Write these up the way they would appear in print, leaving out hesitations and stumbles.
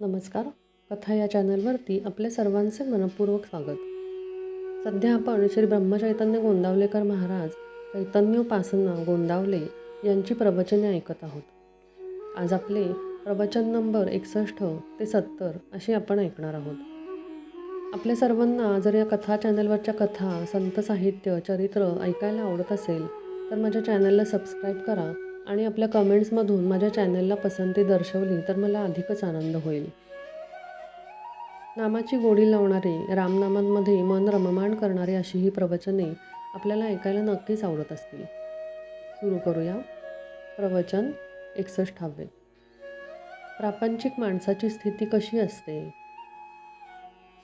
नमस्कार. कथा या चॅनलवरती आपल्या सर्वांचे मनपूर्वक स्वागत. सध्या आपण श्री ब्रह्मचैतन्य गोंदावलेकर महाराज चैतन्योपासना गोंदावले यांची प्रवचने ऐकत आहोत. आज आपले प्रवचन नंबर 61 ते 70 असे आपण ऐकणार आहोत. आपल्या सर्वांना जर या कथा चॅनलवरच्या कथा, संत साहित्य, चरित्र ऐकायला आवडत असेल तर माझ्या चॅनलला सबस्क्राईब करा आणि आपल्या कमेंट्समधून माझ्या चॅनलला पसंती दर्शवली तर मला अधिकच आनंद होईल. नामाची गोडी लावणारे, रामनामांमध्ये मन रममाण करणारे अशी ही प्रवचने आपल्याला ऐकायला नक्कीच आवडत असतील. सुरू करूया. प्रवचन 61. प्रापंचिक माणसाची स्थिती कशी असते?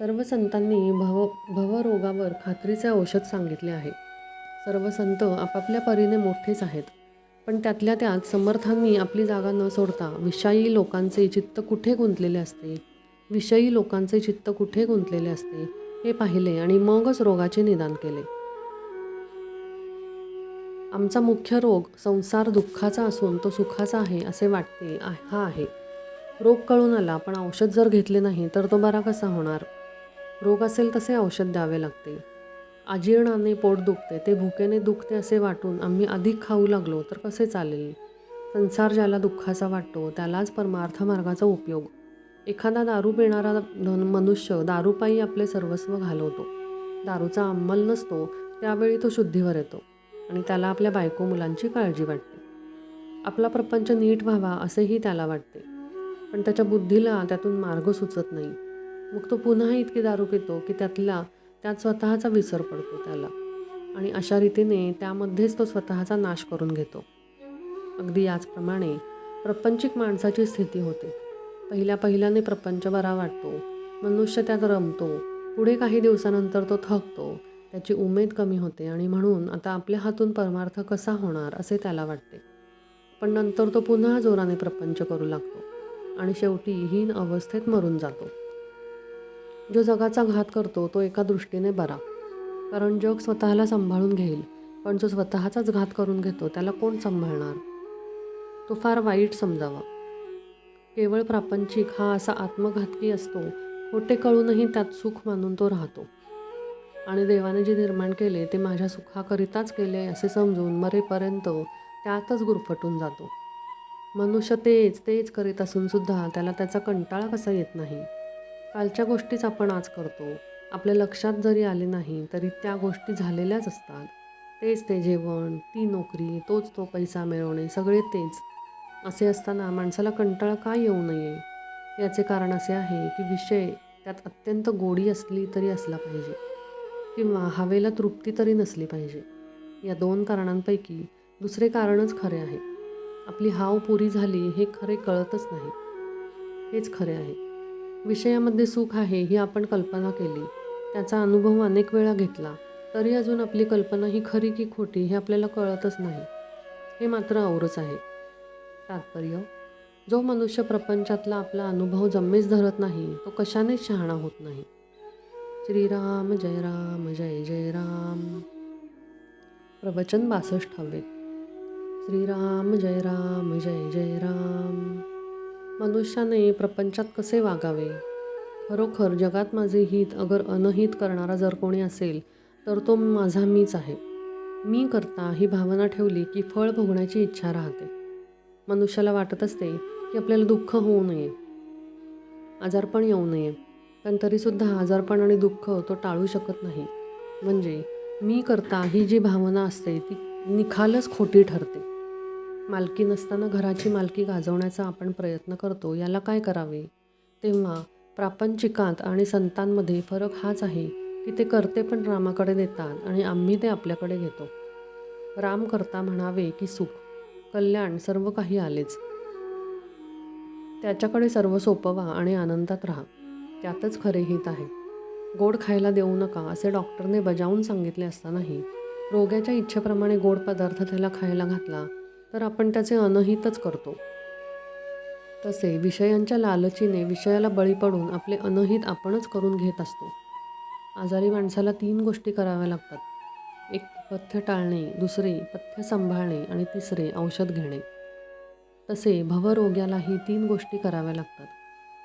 सर्व संतांनी भवरोगावर खात्रीचे औषध सांगितले आहे. सर्व संत आपापल्या परीने मोठेच आहेत, पण त्यातल्या त्यात समर्थांनी आपली जागा न सोडता विषयी लोकांचे चित्त कुठे गुंतलेले असते हे पाहिले आणि मगच रोगाचे निदान केले. आमचा मुख्य रोग संसार दुःखाचा असून तो सुखाचा आहे असे वाटते हा आहे. रोग कळून आला, पण औषध जर घेतले नाही तर तो बरा कसा होणार? रोग असेल तसे औषध द्यावे लागते. अजीर्णाने पोट दुखते, ते भुकेने दुखते असे वाटून आम्ही अधिक खाऊ लागलो तर कसे चालेल? संसार ज्याला दुःखाचा वाटतो त्यालाच परमार्थ मार्गाचा उपयोग. एखादा दारू पिणारा मनुष्य दारूपायी आपले सर्वस्व घालवतो. दारूचा अंमल नसतो त्यावेळी तो शुद्धीवर येतो आणि त्याला आपल्या बायको मुलांची काळजी वाटते. आपला प्रपंच नीट व्हावा असेही त्याला वाटते, पण त्याच्या बुद्धीला त्यातून मार्ग सुचत नाही. मग तो पुन्हा इतकी दारू पितो की त्यात स्वतःचा विसर पडतो त्याला, आणि अशा रीतीने त्यामध्येच तो स्वतःचा नाश करून घेतो. अगदी याचप्रमाणे प्रपंचिक माणसाची स्थिती होते. पहिल्याने प्रपंच बरा वाटतो, मनुष्य त्यात रमतो. पुढे काही दिवसानंतर तो थकतो, त्याची उमेद कमी होते आणि म्हणून आता आपल्या हातून परमार्थ कसा होणार असे त्याला वाटते. पण नंतर तो पुन्हा जोराने प्रपंच करू लागतो आणि शेवटी हीन अवस्थेत मरून जातो. जो जगाचा घात करतो तो एका दृष्टीने बरा, कारण जग स्वतःला सांभाळून घेईल, पण जो स्वतःचाच घात करून घेतो त्याला कोण सांभाळणार? तो फार वाईट समजावा. केवळ प्रापंचिक हा असा आत्मघातकी असतो. खोटे कळूनही त्यात सुख मानून तो राहतो आणि देवाने जे निर्माण केले ते माझ्या सुखाकरिताच केले असे समजून मरेपर्यंत त्यातच गुरफटून जातो. मनुष्य तेच करीत असून सुद्धा त्याला त्याचा कंटाळा कसा येत नाही? कालच्या गोष्टीच आपण आज करतो. आपल्या लक्षात जरी आले नाही तरी त्या गोष्टी झालेल्याच असतात. तेच ते जेवण, ती नोकरी, तोच तो पैसा मिळवणे, सगळे तेच. असे असताना माणसाला कंटाळा का येऊ नये? याचे कारण असे आहे की विषय त्यात अत्यंत गोडी असली तरी असला पाहिजे, किंवा हवेला तृप्ती तरी नसली पाहिजे. या 2 कारणांपैकी दुसरे कारणच खरे आहे. आपली हाव पुरी झाली हे खरे कळतच नाही. हेच खरे आहे. विषयामध्ये सुख आहे ही आपण कल्पना केली, त्याचा अनुभव अनेक वेळा घेतला, तरी अजून आपली कल्पना ही खरी की खोटी हे आपल्याला कळतच नाही. हे मात्र औरच आहे. तात्पर्य: जो मनुष्य प्रपंचातला आपला अनुभव जमेच धरत नाही तो कशानेच शहाणा होत नाही. श्रीराम जय जय राम. प्रवचन 62. श्रीराम जय जय राम. मनुष्याने प्रपंचात कसे वागावे? खरोखर जगात माझे हित अगर अनहित करणारा जर कोणी असेल तर तो माझा मीच आहे. मी करता ही भावना ठेवली की फळ भोगण्याची इच्छा राहते. मनुष्याला वाटत असते की आपल्याला दुःख होऊ नये, आजारपण येऊ नये, पण तरीसुद्धा आजारपण आणि दुःख तो टाळू शकत नाही. म्हणजे मी करता ही जी भावना असते ती निखालच खोटी ठरते. मालकी नसताना घराची मालकी गाजवण्याचा आपण प्रयत्न करतो, याला काय करावे? तेव्हा प्रापंचिकांत आणि संतांमध्ये फरक हाच आहे की ते करते पण रामाकडे देतात आणि आम्ही ते आपल्याकडे घेतो. राम करता म्हणावे की सुख, कल्याण सर्व काही आलेच. त्याच्याकडे सर्व सोपवा आणि आनंदात राहा, त्यातच खरे हित आहे. गोड खायला देऊ नका असे डॉक्टरने बजावून सांगितले असतानाही रोग्याच्या इच्छेप्रमाणे गोड पदार्थ त्याला खायला घातला तर आपण त्याचे अनहितच करतो. तसे विषयांच्या लालचीने विषयाला बळी पडून आपले अनहित आपणच करून घेत असतो. आजारी माणसाला 3 गोष्टी कराव्या लागतात. 1 पथ्य टाळणे, 2 पथ्य सांभाळणे आणि 3 औषध घेणे. तसे भवरोग्यालाही 3 गोष्टी कराव्या लागतात.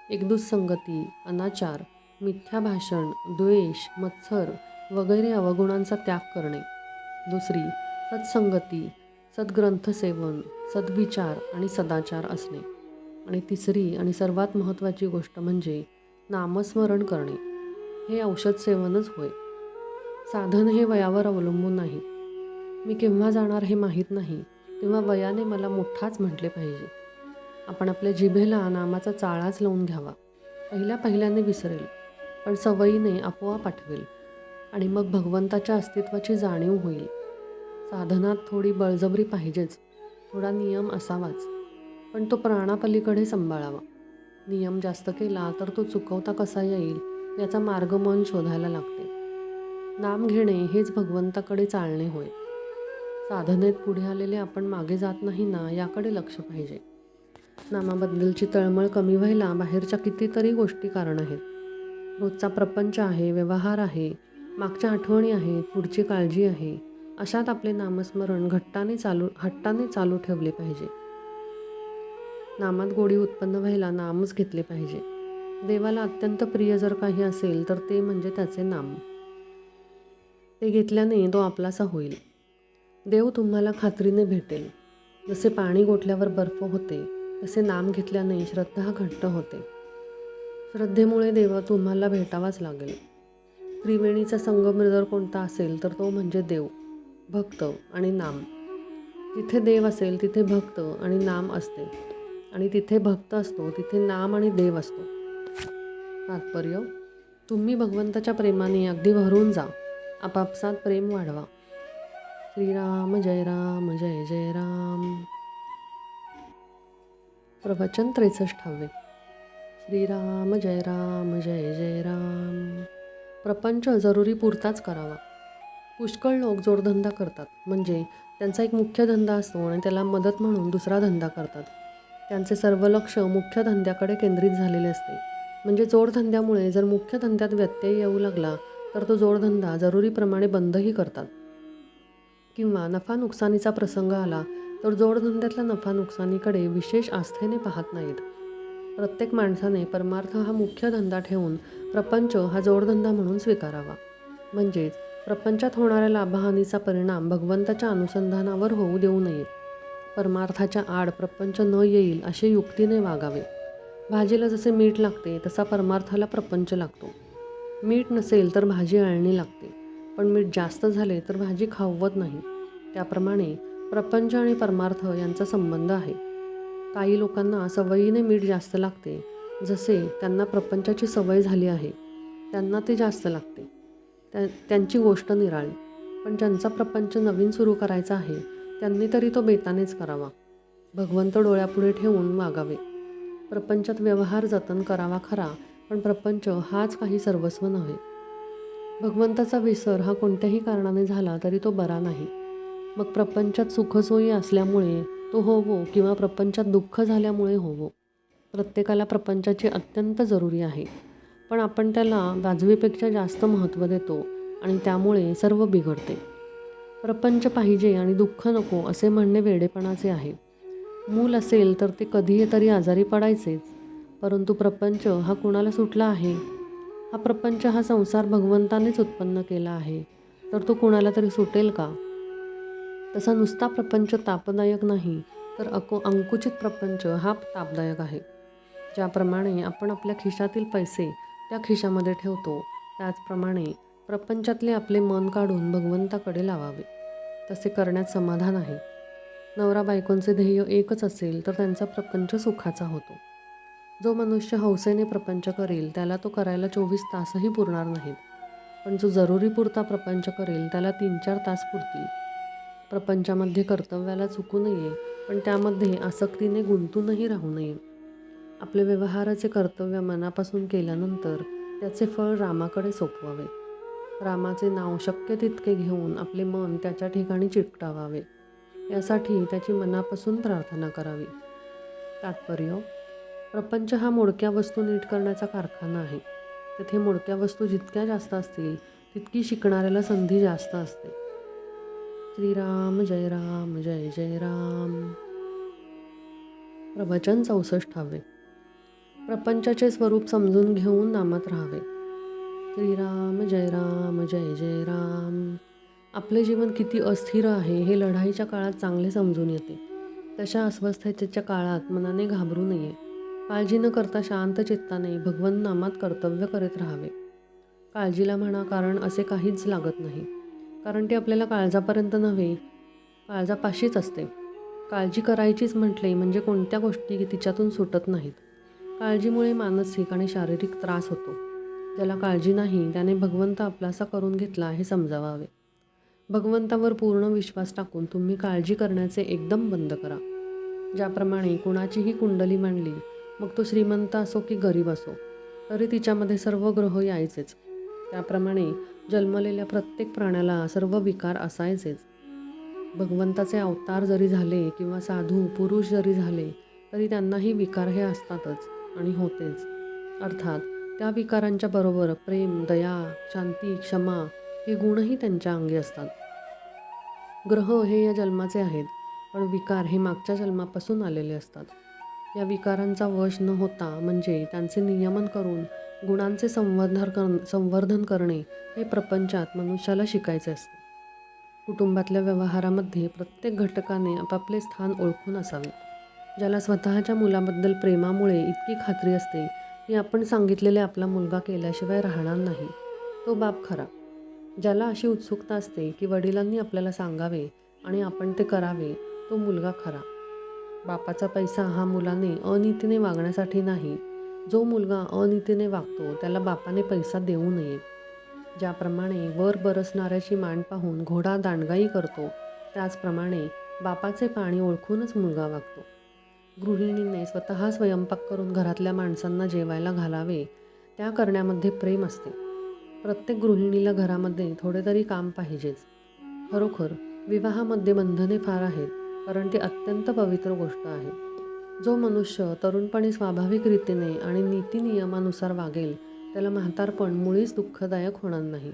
एकदुःसंगती, अनाचार, मिथ्या भाषण, द्वेष, मत्सर वगैरे अवगुणांचा त्याग करणे. दुसरी, सत्संगती, सद्ग्रंथसेवन, सद्विचार आणि सदाचार असणे. आणि तिसरी आणि सर्वात महत्त्वाची गोष्ट म्हणजे नामस्मरण करणे. हे औषध सेवनच होय. साधन हे वयावर अवलंबून नाही. मी केव्हा जाणार हे माहीत नाही तेव्हा वयाने मला मोठाच म्हटले पाहिजे. आपण आपल्या जिभेला नामाचा चाळाच लावून घ्यावा. पहिल्याने विसरेल, पण सवयीने आपोआप आठवेल आणि मग भगवंताच्या अस्तित्वाची जाणीव होईल. साधनात थोडी बळजबरी पाहिजेच, थोडा नियम असावाच, पण तो प्राणापलीकडे सांभाळावा. नियम जास्त केला तर तो चुकवता कसा येईल याचा मार्ग मन शोधायला लागते. नाम घेणे हेच भगवंताकडे चालणे होय. साधनेत पुढे आलेले आपण मागे जात नाही ना, याकडे लक्ष पाहिजे. नामाबद्दलची तळमळ कमी व्हायला बाहेरच्या कितीतरी गोष्टी कारण आहेत. रोजचा प्रपंच आहे, व्यवहार आहे, मागच्या आठवणी आहेत, पुढची काळजी आहे. अशात आपले नामस्मरण हट्टाने चालू ठेवले पाहिजे. नामात गोडी उत्पन्न व्हायला नामच घेतले पाहिजे. देवाला अत्यंत प्रिय जर काही असेल तर ते म्हणजे त्याचे नाम. ते घेतल्याने तो आपलासा होईल. देव तुम्हाला खात्रीने भेटेल. जसे पाणी गोठल्यावर बर्फ होते, तसे नाम घेतल्याने श्रद्धा घट्ट होते. श्रद्धेमुळे देव तुम्हाला भेटावाच लागेल. त्रिवेणीचा संगम जर कोणता असेल तर तो म्हणजे देव, भक्त आणि नाम. जिथे देव असेल तिथे भक्त आणि नाम असते, आणि तिथे भक्त असतो तिथे नाम आणि देव असतो. तात्पर्य: तुम्ही भगवंताच्या प्रेमाने अगदी भरून जा. आपापसात प्रेम वाढवा. श्रीराम जय राम जय जय राम. प्रवचन 63. श्रीराम जय राम जय जय राम. प्रपंच जरुरी पुरताच करावा. पुष्कळ लोक जोडधंदा करतात, म्हणजे त्यांचा एक मुख्य धंदा असतो आणि त्याला मदत म्हणून दुसरा धंदा करतात. त्यांचे सर्व लक्ष मुख्य धंद्याकडे केंद्रित झालेले असते. म्हणजे जोडधंद्यामुळे जर मुख्य धंद्यात व्यत्यय येऊ लागला तर तो जोडधंदा जरुरीप्रमाणे बंदही करतात. किंवा नफा नुकसानीचा प्रसंग आला तर जोडधंद्यातल्या नफा नुकसानीकडे विशेष आस्थेने पाहत नाहीत. प्रत्येक माणसाने परमार्थ हा मुख्य धंदा ठेवून प्रपंच हा जोडधंदा म्हणून स्वीकारावा. म्हणजेच प्रपंचात होणाऱ्या लाभहानीचा परिणाम भगवंताच्या अनुसंधानावर होऊ देऊ नये. परमार्थाच्या आड प्रपंच न येईल अशी युक्तीने वागावे. भाजीला जसे मीठ लागते तसा परमार्थाला प्रपंच लागतो. मीठ नसेल तर भाजी अळणी लागते, पण मीठ जास्त झाले तर भाजी खाववत नाही. त्याप्रमाणे प्रपंच आणि परमार्थ यांचा संबंध आहे. काही लोकांना सवयीने मीठ जास्त लागते. जसे त्यांना प्रपंचाची सवय झाली आहे, त्यांना ते जास्त लागते. त्यांची गोष्ट निराळी. पण ज्यांचा प्रपंच नवीन सुरू करायचा आहे त्यांनी तरी तो बेतानेच करावा. भगवंत डोळ्यापुढे ठेवून वागावे. प्रपंचात व्यवहार जतन करावा खरा, पण प्रपंच हाच काही सर्वस्व नव्हे. भगवंताचा विसर हा कोणत्याही कारणाने झाला तरी तो बरा नाही. मग प्रपंचात सुखसोयी असल्यामुळे तो होवो किंवा प्रपंचात दुःख झाल्यामुळे होवो, प्रत्येकाला प्रपंचाची अत्यंत जरुरी आहे. पण आपण त्याला वाजवीपेक्षा जास्त महत्त्व देतो आणि त्यामुळे सर्व बिघडते. प्रपंच पाहिजे आणि दुःख नको असे म्हणणे वेडेपणाचे आहे. मूल असेल तर ते कधी तरी आजारी पडायचेच, परंतु प्रपंच हा कुणाला सुटला आहे? हा प्रपंच हा संसार भगवंतानेच उत्पन्न केला आहे, तर तो कुणाला तरी सुटेल का? तसा नुसता प्रपंच तापदायक नाही, तर अंकुचित प्रपंच हा तापदायक आहे. ज्याप्रमाणे आपण आपल्या खिशातील पैसे त्या खिशामध्ये ठेवतो, त्याचप्रमाणे प्रपंचातले आपले मन काढून भगवंताकडे लावावे. तसे करण्यात समाधान आहे. नवरा बायकोंचे ध्येय एकच असेल तर त्यांचा प्रपंच सुखाचा होतो. जो मनुष्य हौसेने प्रपंच करेल त्याला तो करायला 24 तासही पुरणार नाहीत, पण जो जरुरीपुरता प्रपंच करेल त्याला 3-4 तास पुरतील. प्रपंचामध्ये कर्तव्याला चुकू नये, पण त्यामध्ये आसक्तीने गुंतूनही राहू नये. आपले व्यवहाराचे कर्तव्य मनापासून केल्यानंतर त्याचे फळ रामाकडे सोपवावे. रामाचे नाव शक्य तितके घेऊन आपले मन त्याच्या ठिकाणी चिकटवावे. यासाठी त्याची मनापासून प्रार्थना करावी. तात्पर्य: प्रपंच हा मोडक्या वस्तू नीट करण्याचा कारखाना आहे. तेथे मोडक्या वस्तू जितक्या जास्त असतील तितकी शिकणाऱ्याला संधी जास्त असते. श्रीराम जय राम जय जय राम. प्रवचन 64. प्रपंचाचे स्वरूप समजून घेऊन नामात राहावे. श्रीराम जय राम जय जय राम. आपले जीवन किती अस्थिर आहे हे लढाईच्या काळात चांगले समजून येते. तशा अस्वस्थतेच्या काळात मनाने घाबरू नये. काळजी न करता शांत चित्ताने भगवंत नामात कर्तव्य करीत राहावे. काळजीला म्हणा कारण असे काहीच लागत नाही, कारण ती आपल्याला काळजापर्यंत नव्हे काळजापाशीच असते. काळजी करायचीच म्हटले म्हणजे कोणत्या गोष्टी तिच्यातून सुटत नाहीत. काळजीमुळे मानसिक आणि शारीरिक त्रास होतो. ज्याला काळजी नाही त्याने भगवंत आपलासा करून घेतला हे समजावावे. भगवंतावर पूर्ण विश्वास टाकून तुम्ही काळजी करण्याचे एकदम बंद करा. ज्याप्रमाणे कुणाचीही कुंडली मांडली, मग तो श्रीमंत असो की गरीब असो, तरी तिच्यामध्ये सर्व ग्रह यायचेच. त्याप्रमाणे जन्मलेल्या प्रत्येक प्राण्याला सर्व विकार असायचेच. भगवंताचे अवतार जरी झाले किंवा साधू पुरुष जरी झाले तरी त्यांनाही विकार हे असतातच आणि होतेच. अर्थात त्या विकारांच्या बरोबर प्रेम, दया, शांती, क्षमा हे गुणही त्यांच्या अंगी असतात. ग्रह हे या जन्माचे आहेत, पण विकार हे मागच्या जन्मापासून आलेले असतात. या विकारांचा वश न होता म्हणजे त्यांचे नियमन करून गुणांचे संवर्धन करणे हे प्रपंचात मनुष्याला शिकायचे असते. कुटुंबातल्या व्यवहारामध्ये प्रत्येक घटकाने आपापले स्थान ओळखून असावे. ज्याला स्वतःच्या मुलाबद्दल प्रेमामुळे इतकी खात्री असते की आपण सांगितलेले आपला मुलगा केल्याशिवाय राहणार नाही, तो बाप खरा. ज्याला अशी उत्सुकता असते की वडिलांनी आपल्याला सांगावे आणि आपण ते करावे, तो मुलगा खरा. बापाचा पैसा हा मुलाने अनीतीने वागण्यासाठी नाही. जो मुलगा अनीतीने वागतो त्याला बापाने पैसा देऊ नये. ज्याप्रमाणे वर बरसणाऱ्याची मान पाहून घोडा दांडगाई करतो, त्याचप्रमाणे बापाचे पाणी ओळखूनच मुलगा वागतो. गृहिणीने स्वतः स्वयंपाक करून घरातल्या माणसांना जेवायला घालावे, त्या करण्यामध्ये प्रेम असते. प्रत्येक गृहिणीला घरामध्ये थोडे तरी काम पाहिजेच. खरोखर विवाहामध्ये बंधने फार आहेत, कारण ती अत्यंत पवित्र गोष्ट आहे. जो मनुष्य तरुणपणी स्वाभाविक रीतीने आणि नीतिनियमानुसार वागेल त्याला म्हातारपण मुळीच दुःखदायक होणार नाही.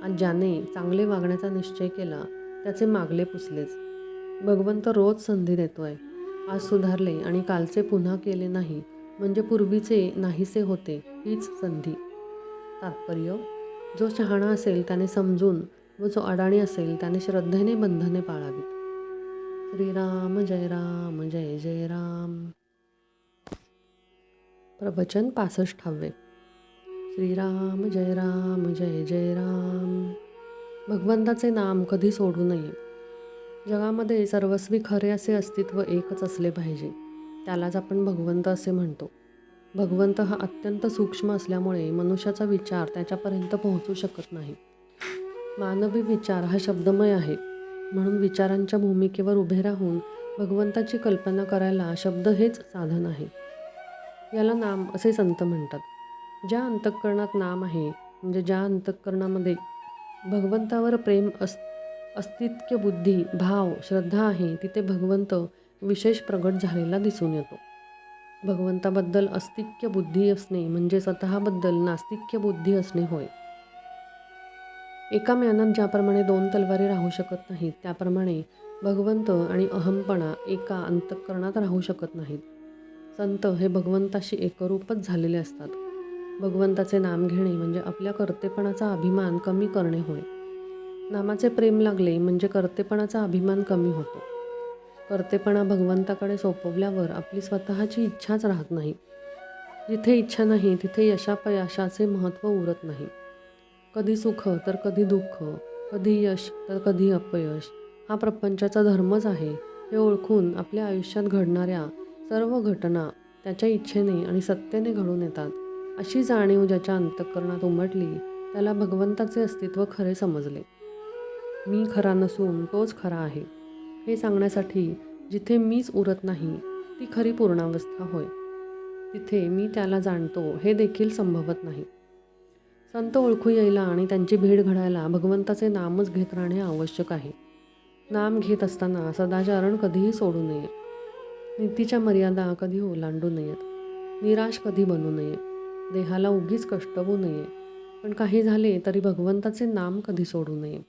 आणि ज्याने चांगले वागण्याचा निश्चय केला त्याचे मागले पुसलेच. भगवंत रोज संधी देतोय. आज सुधारले आणि कालचे पुन्हा केले नाही म्हणजे पूर्वीचे नाहीसे होते, हीच संधी. तात्पर्य: जो शहाणा असेल त्याने समजून व जो अडाणी असेल त्याने श्रद्धेने बंधने पाळावीत. श्रीराम जय राम जय जय राम. प्रवचन 65. श्रीराम जय राम जय जय राम. भगवंताचे नाम कधी सोडू नये. जगामध्ये सर्वस्वी खरे असे अस्तित्व एकच असले पाहिजे. त्यालाच आपण भगवंत असे म्हणतो. भगवंत हा अत्यंत सूक्ष्म असल्यामुळे मनुष्याचा विचार त्याच्यापर्यंत पोहोचू शकत नाही. मानवी विचार हा शब्दमय आहे, म्हणून विचारांच्या भूमिकेवर उभे राहून भगवंताची कल्पना करायला शब्द हेच साधन आहे. याला नाम असे संत म्हणतात. ज्या अंतःकरणात नाम आहे, म्हणजे ज्या अंतःकरणामध्ये भगवंतावर प्रेम अस्तित्व, बुद्धी, भाव, श्रद्धा आहे, तिथे भगवंत विशेष प्रगट झालेला दिसून येतो. भगवंताबद्दल अस्तिक्य बुद्धी असणे म्हणजे स्वतःबद्दल नास्तिक्य बुद्धी असणे होय. एका म्यानात ज्याप्रमाणे 2 तलवारी राहू शकत नाहीत, त्याप्रमाणे भगवंत आणि अहमपणा एका अंतःकरणात राहू शकत नाहीत. संत हे भगवंताशी एकरूपच झालेले असतात. भगवंताचे नाम घेणे म्हणजे आपल्या कर्तेपणाचा अभिमान कमी करणे होय. नामाचे प्रेम लागले म्हणजे कर्तेपणाचा अभिमान कमी होतो. कर्तेपणा भगवंताकडे सोपवल्यावर आपली स्वतःची इच्छाच राहत नाही. जिथे इच्छा नाही तिथे यशापयशाचे महत्त्व उरत नाही. कधी सुख तर कधी दुःख, कधी यश तर कधी अपयश, हा प्रपंचाचा धर्मच आहे हे ओळखून आपल्या आयुष्यात घडणाऱ्या सर्व घटना त्याच्या इच्छेने आणि सत्तेने घडून येतात, अशी जाणीव ज्याच्या अंतःकरणात उमटली त्याला भगवंताचे अस्तित्व खरे समजले. मी खरा नसून तोच खरा आहे हे सांगण्यासाठी जिथे मीच उरत नाही ती खरी पूर्णावस्था होय. तिथे मी त्याला जाणतो हे देखील संभवत नाही. संत ओळखू यायला आणि त्यांची भेट घडायला भगवंताचे नामच घेत राहणे आवश्यक आहे. नाम घेत असताना सदाचरण कधीही सोडू नये. नीतीच्या मर्यादा कधी ओलांडू नयेत. निराश कधी बनू नये. देहाला उगीच कष्टवू नये. पण काही झाले तरी भगवंताचे नाम कधी सोडू नये.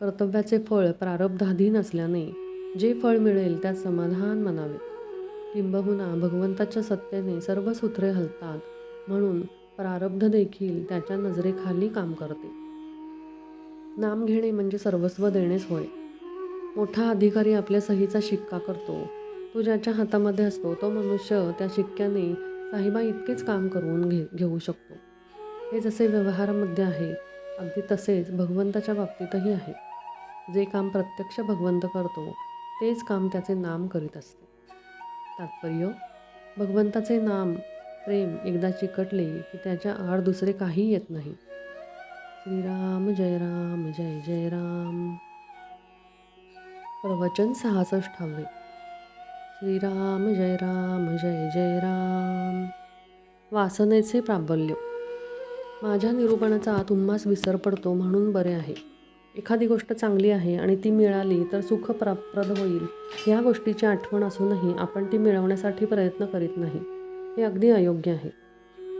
कर्तव्याचे फळ प्रारब्धाधीन असल्याने जे फळ मिळेल त्यात समाधान मानावे. किंबहुना भगवंताच्या सत्तेने सर्व सूत्रे हलतात, म्हणून प्रारब्ध देखील त्याच्या नजरेखाली काम करते. नाम घेणे म्हणजे सर्वस्व देणेच होय. मोठा अधिकारी आपल्या सहीचा शिक्का करतो. तो ज्याच्या हातामध्ये असतो तो मनुष्य त्या शिक्क्याने साहिबा इतकेच काम करून घेऊ शकतो. हे जसे व्यवहारामध्ये आहे, अगदी तसेच भगवंताच्या बाबतीतही आहे. जे काम प्रत्यक्ष भगवंत करतो तेच काम त्याचे नाम करीत असते. तात्पर्य: भगवंताचे नाम प्रेम एकदा चिकटले की त्याच्या आड दुसरे काही येत नाही. श्रीराम जय राम जय जय राम. प्रवचन 66. श्रीराम जय राम जय जय राम. वासनेचे प्राबल्य. माझ्या निरूपणाचा तुम्हास विसर पडतो म्हणून बरे आहे. एखादी गोष्ट चांगली आहे आणि ती मिळाली तर सुखप्रद होईल ह्या गोष्टीची आठवण असूनही आपण ती मिळवण्यासाठी प्रयत्न करीत नाही, हे अगदी अयोग्य आहे.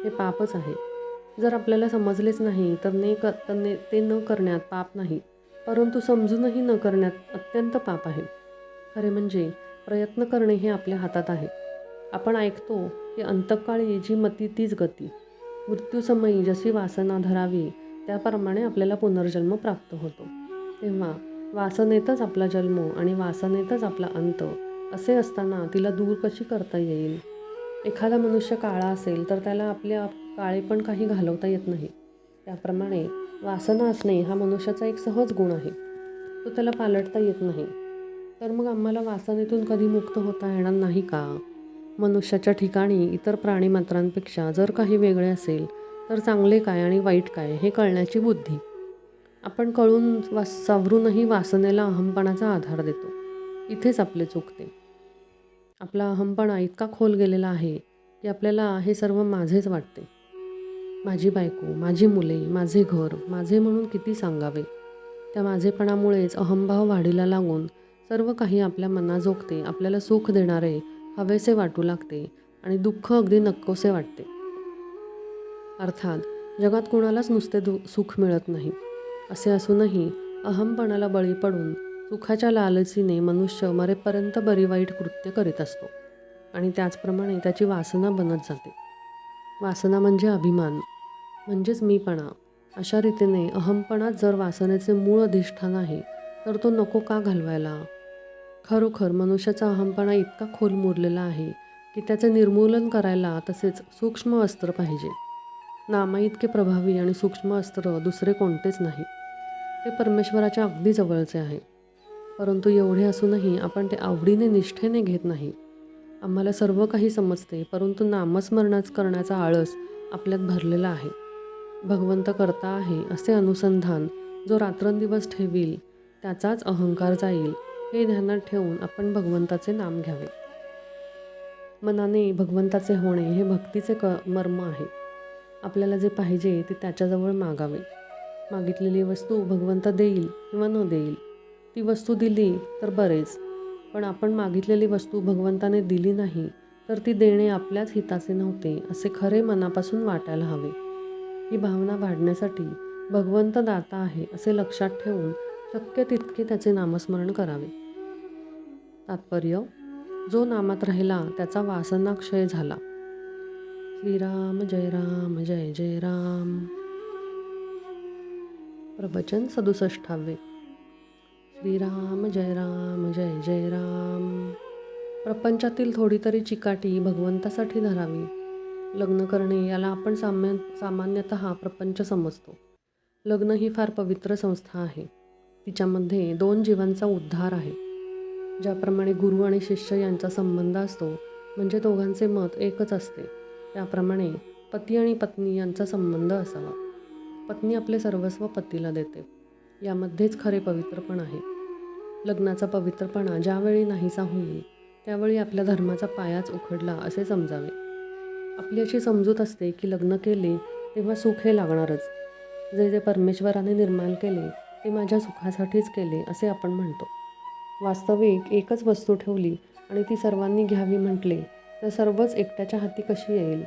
हे पापच आहे. जर आपल्याला समजलेच नाही तर ते न करण्यात पाप नाही, परंतु समजूनही न करण्यात अत्यंत पाप आहे. खरे म्हणजे प्रयत्न करणे हे आपल्या हातात आहे. आपण ऐकतो की अंतकाळी जी मती तीच गती. मृत्यूसमयी जशी वासना धरावी त्याप्रमाणे आपल्याला पुनर्जन्म प्राप्त होतो. तेव्हा वासनेतच आपला जन्म आणि वासनेतच आपला अंत असे असताना तिला दूर कशी करता येईल? एखादा मनुष्य काळा असेल तर त्याला आपल्या काळेपण काही घालवता येत नाही. त्याप्रमाणे वासना असणे हा मनुष्याचा एक सहज गुण आहे. तो त्याला पालटता येत नाही. तर मग आम्हाला वासनेतून कधी मुक्त होता येणार नाही का? मनुष्याच्या ठिकाणी इतर प्राणीमात्रांपेक्षा जर काही वेगळे असेल तर चांगले काय आणि वाईट काय हे कळण्याची बुद्धी. आपण कळून सावरूनही वासनेला अहंपणाचा आधार देतो. इथेच आपले चुकते. आपला अहंपणा इतका खोल गेलेला आहे की आपल्याला हे सर्व माझेच वाटते. माझी बायको, माझी मुले, माझे घर, माझे म्हणून किती सांगावे. त्या माझेपणामुळेच अहंभाव वाढीला लागून सर्व काही आपल्या मनाजोगते आपल्याला सुख देणारे हवेसे वाटू लागते आणि दुःख अगदी नकोसे वाटते. अर्थात जगात कुणालाच नुसते सुख मिळत नाही. असे असूनही अहंपणाला बळी पडून सुखाच्या लालसीने मनुष्य मरेपर्यंत बरी वाईट कृत्य करीत असतो आणि त्याचप्रमाणे त्याची वासना बनत जाते. वासना म्हणजे अभिमान, म्हणजेच मीपणा. अशा रीतीने अहंपणाच जर वासनेचे मूळ अधिष्ठान आहे तर तो नको का घालवायला? खरोखर मनुष्याचा अहंपणा इतका खोल मुरलेला आहे की त्याचे निर्मूलन करायला तसेच सूक्ष्म अस्त्र पाहिजे. नामाइतके प्रभावी आणि सूक्ष्म अस्त्र दुसरे कोणतेच नाही. ते परमेश्वराच्या अगदी जवळचे आहे. परंतु एवढे असूनही आपण ते आवडीने निष्ठेने घेत नाही. आम्हाला सर्व काही समजते, परंतु नामस्मरणाच करण्याचा आळस आपल्यात भरलेला आहे. भगवंत करता आहे असे अनुसंधान जो रात्रंदिवस ठेवील त्याचाच अहंकार जाईल, हे ध्यानात ठेवून आपण भगवंताचे नाम घ्यावे. मनाने भगवंताचे होणे हे भक्तीचे मर्म आहे. आपल्याला जे पाहिजे ते त्याच्याजवळ मागावे. मागितलेली वस्तू भगवंत देईल किंवा न देईल. ती वस्तू दिली तर बरेच, पण आपण मागितलेली वस्तू भगवंताने दिली नाही तर ती देणे आपल्याच हिताचे नव्हते असे खरे मनापासून वाटायला हवे. ही भावना वाढण्यासाठी भगवंत दाता आहे असे लक्षात ठेवून शक्य तितके त्याचे नामस्मरण करावे. तात्पर्य: जो नामात राहिला त्याचा वासनाक्षय झाला. श्रीराम जय राम जय जय राम. प्रवचन 67. श्रीराम जय राम जय जय राम. प्रपंचातील थोडी तरी चिकाटी भगवंतासाठी धरावी. लग्न करणे याला आपण सामान्यतः प्रपंच समजतो. लग्न ही फार पवित्र संस्था आहे. तिच्यामध्ये 2 जीवांचा उद्धार आहे. ज्याप्रमाणे गुरु आणि शिष्य यांचा संबंध असतो, म्हणजे दोघांचे मत एकच असते, त्याप्रमाणे पती आणि पत्नी यांचा संबंध असावा. पत्नी आपले सर्वस्व पतीला देते. यामध्येच खरे पवित्रपण आहे. लग्नाचा पवित्रपणा ज्यावेळी नाहीसा होईल त्यावेळी आपल्या धर्माचा पायाच उखडला असे समजावे. आपली अशी समजूत असते की लग्न केले तेव्हा सुख हे लागणारच. जे जे परमेश्वराने निर्माण केले ते माझ्या सुखासाठीच केले असे आपण म्हणतो. वास्तविक एकच वस्तू ठेवली आणि ती सर्वांनी घ्यावी म्हटले तर सर्वच एकट्याच्या हाती कशी येईल?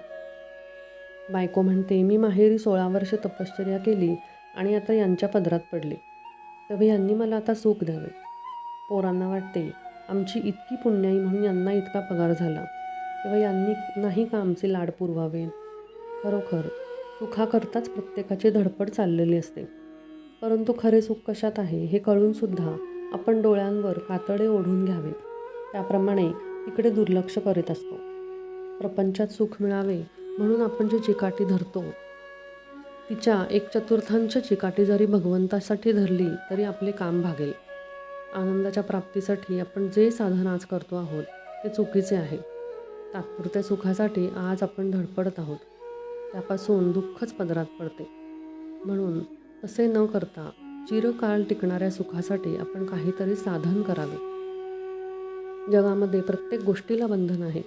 बायको म्हणते, मी माहेरी 16 वर्ष तपश्चर्या केली आणि आता यांच्या पदरात पडले, तेव्हा यांनी मला आता सुख द्यावे. पोरांना वाटते, आमची इतकी पुण्याई म्हणून यांना इतका पगार झाला, तेव्हा यांनी नाही का आमचे लाड पुरवावे. खरोखर सुखाकरताच प्रत्येकाची धडपड चाललेली असते. परंतु खरे सुख कशात आहे हे कळूनसुद्धा आपण डोळ्यांवर कातडे ओढून घ्यावे, त्याप्रमाणे तिकडे दुर्लक्ष करीत असतो. प्रपंचात सुख मिळावे म्हणून आपण जी चिकाटी धरतो, तिच्या 1/4 चिकाटी जरी भगवंतासाठी धरली तरी आपले काम भागेल. आनंदाच्या प्राप्तीसाठी आपण जे साधन आज करतो आहोत ते चुकीचे आहे. तात्पुरत्या सुखासाठी आज आपण धडपडत आहोत, त्यापासून दुःखच पदरात पडते. म्हणून तसे न करता चिरकाळ टिकणाऱ्या सुखासाठी आपण काहीतरी साधन करावे. जगामध्ये प्रत्येक गोष्टीला बंधन आहे.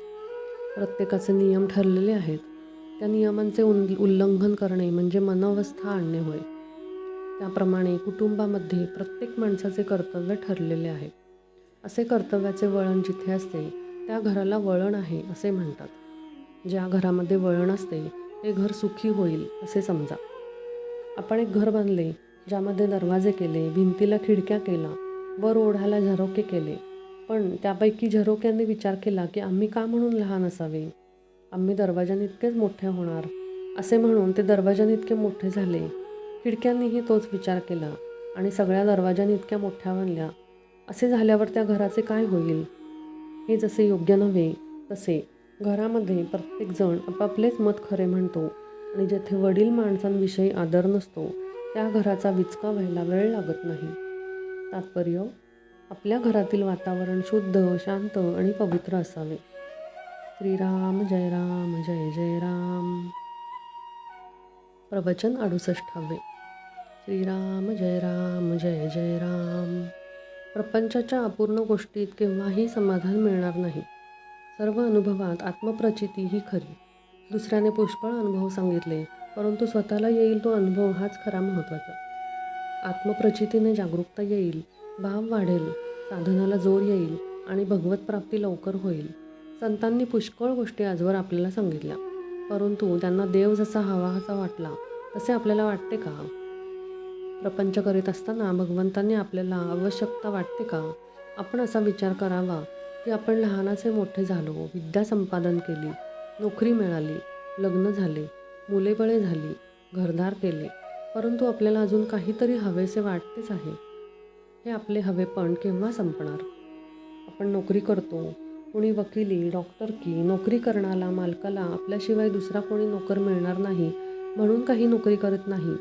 प्रत्येकाचे नियम ठरलेले आहेत. त्या नियमांचे उल्लंघन करणे म्हणजे मनोवस्था आणणे होय. त्याप्रमाणे कुटुंबामध्ये प्रत्येक माणसाचे कर्तव्य ठरलेले आहे. असे कर्तव्याचे वळण जिथे असते त्या घराला वळण आहे असे म्हणतात. ज्या घरामध्ये वळण असते ते घर सुखी होईल असे समजा. आपण एक घर बांधले, ज्यामध्ये दरवाजे केले, भिंतीला खिडक्या केला, वर ओढ्याला झरोके केले, पण त्यापैकी झरोक्यांनी विचार केला की आम्ही का म्हणून लहान असावे, आम्ही दरवाजाने इतकेच मोठे होणार असे म्हणून ते दरवाजाने इतके मोठे झाले. खिडक्यांनीही तोच विचार केला आणि सगळ्या दरवाजाने इतक्या मोठ्या बनल्या. असे झाल्यावर त्या घराचे काय होईल. हे जसे योग्य नव्हे तसे घरामध्ये प्रत्येकजण आपापलेच मत खरे म्हणतो आणि जेथे वडील माणसांविषयी आदर नसतो त्या घराचा विचका व्हायला वेळ लागत नाही. तात्पर्य, आपल्या घरातील वातावरण शुद्ध, शांत आणि पवित्र असावे. श्रीराम जय राम जय जय राम. प्रवचन 68. श्रीराम जय राम जय जय राम. प्रपंचाच्या अपूर्ण गोष्टीत केव्हाही समाधान मिळणार नाही. सर्व अनुभवात आत्मप्रचिती ही खरी. दुसऱ्याने पुष्कळ अनुभव सांगितले, परंतु स्वतःला येईल तो अनुभव हाच खरा महत्त्वाचा. आत्मप्रचितीने जागरूकता येईल, भाव वाढेल, साधनाला जोर येईल आणि भगवत प्राप्ती लवकर होईल. संतांनी पुष्कळ गोष्टी आजवर आपल्याला सांगितल्या, परंतु त्यांना देव जसा हवाहसा वाटला तसे आपल्याला वाटते का? प्रपंच करीत असताना भगवंतांनी आपल्याला आवश्यकता वाटते का? आपण असा विचार करावा की आपण लहानाचे मोठे झालो, विद्या संपादन केली, नोकरी मिळाली, लग्न झाले, मुलेबळे झाली, घरदार केले, परंतु आपल्याला अजून काहीतरी हवेसे वाटतेच आहे. हे आपले हवेपण केव्हा संपणार? आपण नोकरी करतो, कोणी वकिली, डॉक्टरकी, नोकरी करणारा मालकाला आपल्याशिवाय दुसरा कोणी नोकर मिळणार नाही म्हणून काही नोकरी करत नाही,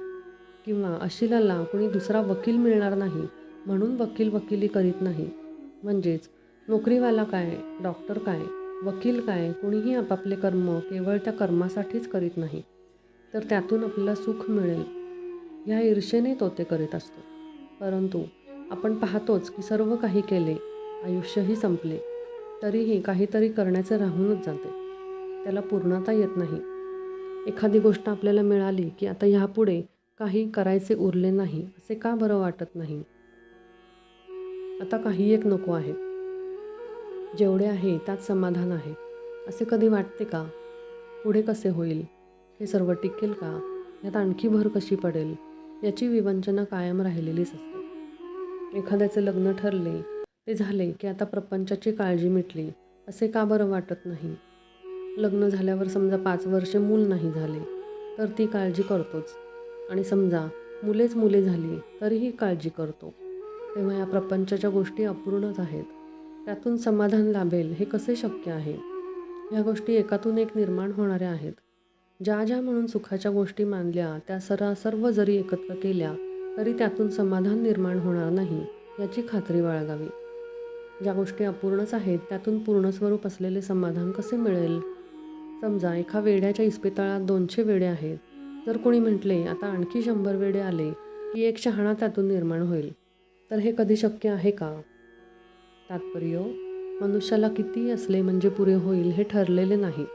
किंवा अशिलाला कोणी दुसरा वकील मिळणार नाही म्हणून वकिली करीत नाही. म्हणजेच नोकरीवाला काय, डॉक्टर काय, वकील काय, कोणीही आपापले कर्म केवळ त्या कर्मासाठीच करीत नाही, तर त्यातून आपल्याला सुख मिळेल ह्या ईर्षेने तो ते करीत असतो. परंतु आपण पाहतोच की सर्व काही केले, आयुष्यही संपले, तरीही काहीतरी करण्याचे राहूनच जाते, त्याला पूर्णता येत नाही. एखादी गोष्ट आपल्याला मिळाली की आता ह्यापुढे काही करायचे उरले नाही असे का बरं वाटत नाही? आता काही एक नको आहे, जेवढे आहे त्यात समाधान आहे असे कधी वाटते का? पुढे कसे होईल, हे सर्व टिकेल का, यात आणखी भर कशी पडेल, याची विवंचना कायम राहिलेलीच असते. एखाद्याचे लग्न ठरले, ते झाले की आता प्रपंचाची काळजी मिटली असे का बरं वाटत नाही? लग्न झाल्यावर समजा 5 वर्षे मूल नाही झाले तर ती काळजी करतोच, आणि समजा मुले झाली तरीही काळजी करतो. तेव्हा या प्रपंचाच्या गोष्टी अपूर्णच आहेत. त्यातून समाधान लाभेल हे कसे शक्य आहे? ह्या गोष्टी एकातून एक निर्माण होणाऱ्या आहेत. ज्या ज्या म्हणून सुखाच्या गोष्टी मानल्या त्या सर्व जरी एकत्र केल्या तरी त्यातून समाधान निर्माण होणार नाही याची खात्री बाळगावी. ज्या गोष्टी अपूर्णच आहेत त्यातून पूर्णस्वरूप असलेले समाधान कसे मिळेल? समजा एका वेड्याच्या इस्पितळात 200 वेडे आहेत. जर कोणी म्हटले आता आणखी 100 वेडे आले की एक शहाणा त्यातून निर्माण होईल, तर हे कधी शक्य आहे का? तात्पर्य, मनुष्याला किती असले म्हणजे पुरे होईल हे ठरलेले नाही.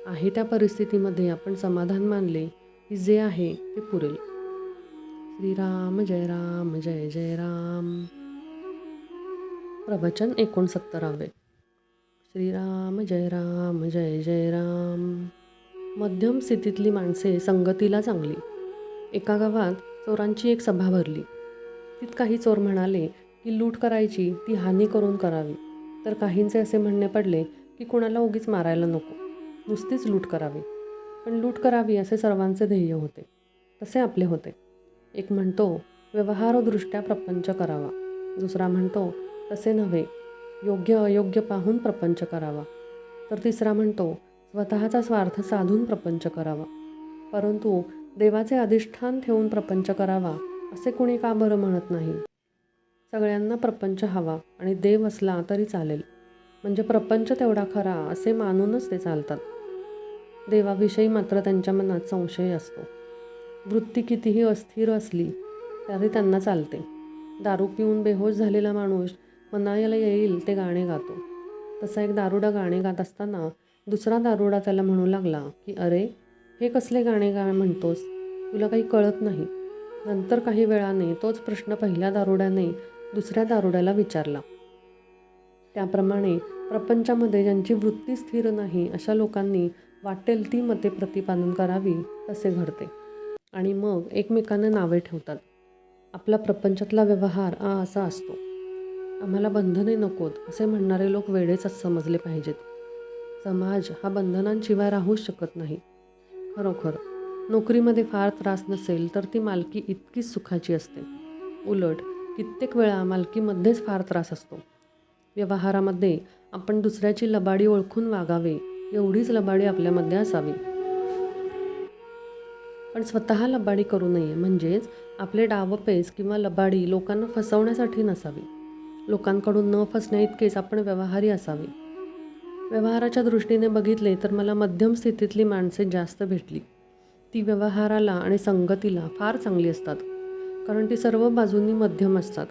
आहे त्या परिस्थितीमध्ये आपण समाधान मानले की जे आहे ते पुरेल. श्रीराम जय राम जय जय राम. प्रवचन 69. श्रीराम जय राम जय जय राम. मध्यम स्थितीतली माणसे संगतीला चांगली. एका गावात चोरांची एक सभा भरली. तित काही चोर म्हणाले की लूट करायची ती हानी करून करावी. तर काहींचे असे म्हणणे पडले की कुणाला उगीच मारायला नको, नुसतीच लूट करावी. पण लूट करावी असे सर्वांचे ध्येय होते. तसे आपले होते. एक म्हणतो व्यवहारदृष्ट्या प्रपंच करावा, दुसरा म्हणतो तसे नव्हे, योग्य अयोग्य पाहून प्रपंच करावा, तर तिसरा म्हणतो स्वतःचा स्वार्थ साधून प्रपंच करावा. परंतु देवाचे अधिष्ठान ठेवून प्रपंच करावा असे कुणी का बरं म्हणत नाही? सगळ्यांना प्रपंच हवा आणि देव असला तरी चालेल, म्हणजे प्रपंच तेवढा खरा असे मानूनच ते चालतात. देवाविषयी मात्र त्यांच्या मनात संशय असतो. वृत्ती कितीही अस्थिर असली तरी त्यांना चालते. दारू पिऊन बेहोश झालेला माणूस मनाला येईल ते गाणे गातो. तसा एक दारुडा गाणे गात असताना दुसरा दारुडा त्याला म्हणू लागला की अरे, हे कसले गाणे म्हणतोस, तुला काही कळत नाही. नंतर काही वेळाने तोच प्रश्न पहिल्या दारुड्याने दुसऱ्या दारुड्याला विचारला. त्याप्रमाणे प्रपंचामध्ये ज्यांची वृत्ती स्थिर नाही अशा लोकांनी वाटेल ती मते प्रतिपादन करावी तसे घडते. आणि मग एकमेकांना नावे ठेवतात. आपला प्रपंचातला व्यवहार असा असतो. आम्हाला बंधने नकोत असे म्हणणारे लोक वेडेच समजले पाहिजेत. समाज हा बंधनांशिवाय राहूच शकत नाही. खरोखर नोकरीमध्ये फार त्रास नसेल तर ती मालकी इतकीच सुखाची असते. उलट कित्येक वेळा मालकीमध्येच फार त्रास असतो. व्यवहारामध्ये आपण दुसऱ्याची लबाडी ओळखून वागावे, एवढीच लबाडी आपल्यामध्ये असावी. पण स्वतः लबाडी करू नये, म्हणजेच आपले डावपेच किंवा लबाडी लोकांना फसवण्यासाठी नसावी. लोकांकडून न फसण्या इतकेच आपण व्यवहारी असावे. व्यवहाराच्या दृष्टीने बघितले तर मला मध्यम स्थितीतली माणसे जास्त भेटली. ती व्यवहाराला आणि संगतीला फार चांगली असतात, कारण ती सर्व बाजूंनी मध्यम असतात.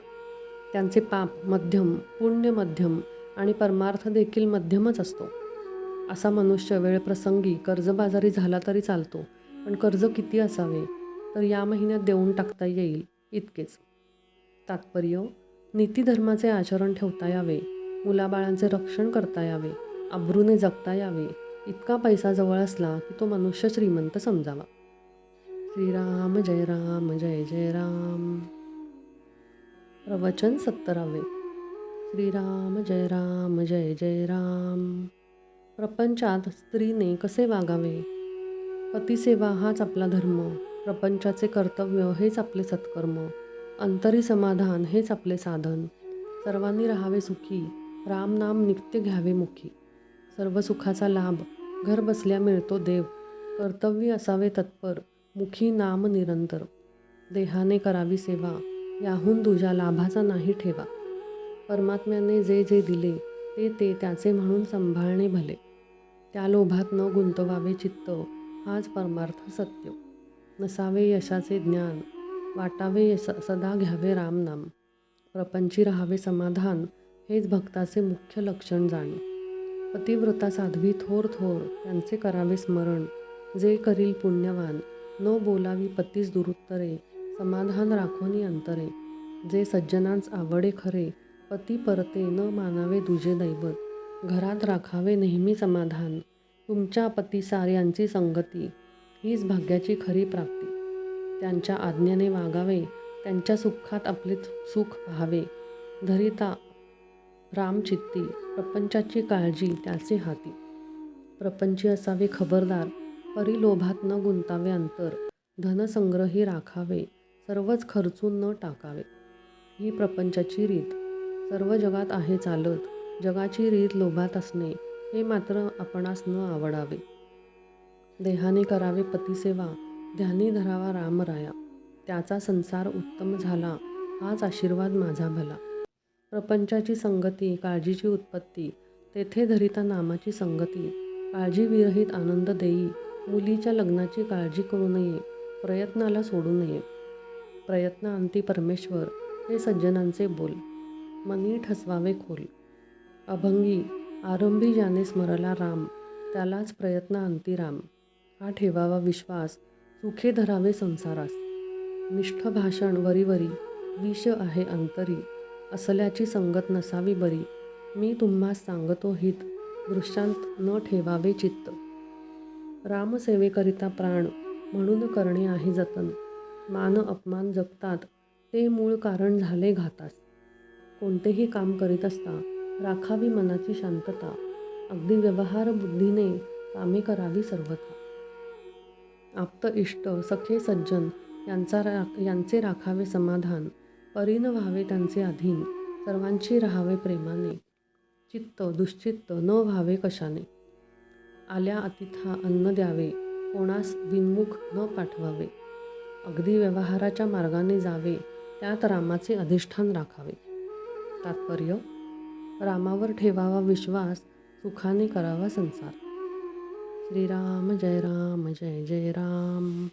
त्यांचे पाप मध्यम, पुण्य मध्यम आणि परमार्थ देखील मध्यमच असतो. असा मनुष्य वेळप्रसंगी कर्जबाजारी झाला तरी चालतो, पण कर्ज किती असावे, तर या महिन्यात देऊन टाकता येईल इतकेच. तात्पर्य, नीतिधर्माचे आचरण ठेवता यावे, मुलाबाळांचे रक्षण करता यावे, अब्रूने जगता यावे, इतका पैसा जवळ असला की तो मनुष्य श्रीमंत समजावा. श्रीराम जय राम जय जय राम. प्रवचन 17वे. श्रीराम जय राम जय जय राम. प्रपंचात स्त्रीने कसे वागावे? पतिसेवा हाच आपला धर्म, प्रपंचाचे कर्तव्य हेच आपले सत्कर्म, अंतरी समाधान हेच आपले साधन. सर्वांनी राहावे सुखी, रामनाम नित्य घ्यावे मुखी. सर्व सुखाचा लाभ घर बसल्या मिळतो देव, कर्तव्य असावे तत्पर, मुखी नाम निरंतर. देहाने करावी सेवा, याहून तुझ्या लाभाचा नाही ठेवा. परमात्म्याने जे जे दिले ते ते त्याचे म्हणून सांभाळणे भले. त्या लोभात न गुंतवावे चित्त, हाच परमार्थ सत्य. नसावे यशाचे ज्ञान, वाटावे सदा घ्यावे रामनाम. प्रपंची राहावे समाधान, हेच भक्ताचे मुख्य लक्षण जाण. पतिव्रता साध्वी थोर थोर, त्यांचे करावे स्मरण. जे करील पुण्यवान, न बोलावी पतीस दुरुत्तरे, समाधान राखोनी अंतरे. जे सज्जनांस आवडे खरे, पती परते न मानावे दुजे दैवत. घरात राखावे नेहमी समाधान, तुमच्या पती साऱ्यांची संगती. हीच भाग्याची खरी प्राप्ती. त्यांच्या आज्ञेने वागावे, त्यांच्या सुखात आपले सुख पाहावे. धरिता रामचित्ती, प्रपंचाची काळजी त्याचे हाती. प्रपंची असावे खबरदार, परी लोभात न गुंतावे अंतर. धनसंग्रही राखावे, सर्वच खर्चून न टाकावे. ही प्रपंचाची रीत सर्व जगात आहे चालत. जगाची रीत लोभात असणे, हे मात्र आपणास न आवडावे. देहाने करावे पतिसेवा, ध्यानी धरावा रामराया. त्याचा संसार उत्तम झाला, हाच आशीर्वाद माझा भला. प्रपंचाची संगती काळजीची उत्पत्ती, तेथे धरिता नामाची संगती. काळजी विरहित आनंद देई, मुलीच्या लग्नाची काळजी करू नये, प्रयत्नाला सोडू नये. प्रयत्नांती परमेश्वर, हे सज्जनांचे बोल. मनी ठसवावे खोल. अभंगी आरंभी ज्याने स्मरला राम, त्यालाच प्रयत्नांती राम. हा ठेवावा विश्वास, सुखे धरावे संसारास. निष्ठ भाषण वरीवरी, विष आहे अंतरी. असल्याची संगत नसावी बरी, मी तुम्हास सांगतो हित. दृष्टांत न ठेवावे चित्त. रामसेवेकरिता प्राण, म्हणून करणे आहे जतन. मान अपमान जगतात, ते मूळ कारण झाले घातास. कोणतेही काम करीत असता राखावी मनाची शांतता, अगदी व्यवहार बुद्धीने कामे करावी सर्वथा. आप्त इष्ट सखे सज्जन यांचे राखावे समाधान, परीन व्हावे त्यांचे अधीन, सर्वांची राहावे प्रेमाने, चित्त दुश्चित्त न व्हावे कशाने. आल्या अतिथा अन्न द्यावे, कोणास विनमुख न पाठवावे, अगदी व्यवहाराच्या मार्गाने जावे, त्यात रामाचे अधिष्ठान राखावे. तात्पर्य: रामावर ठेवावा विश्वास, सुखाने करावा संसार. श्रीराम जय राम जय जय राम.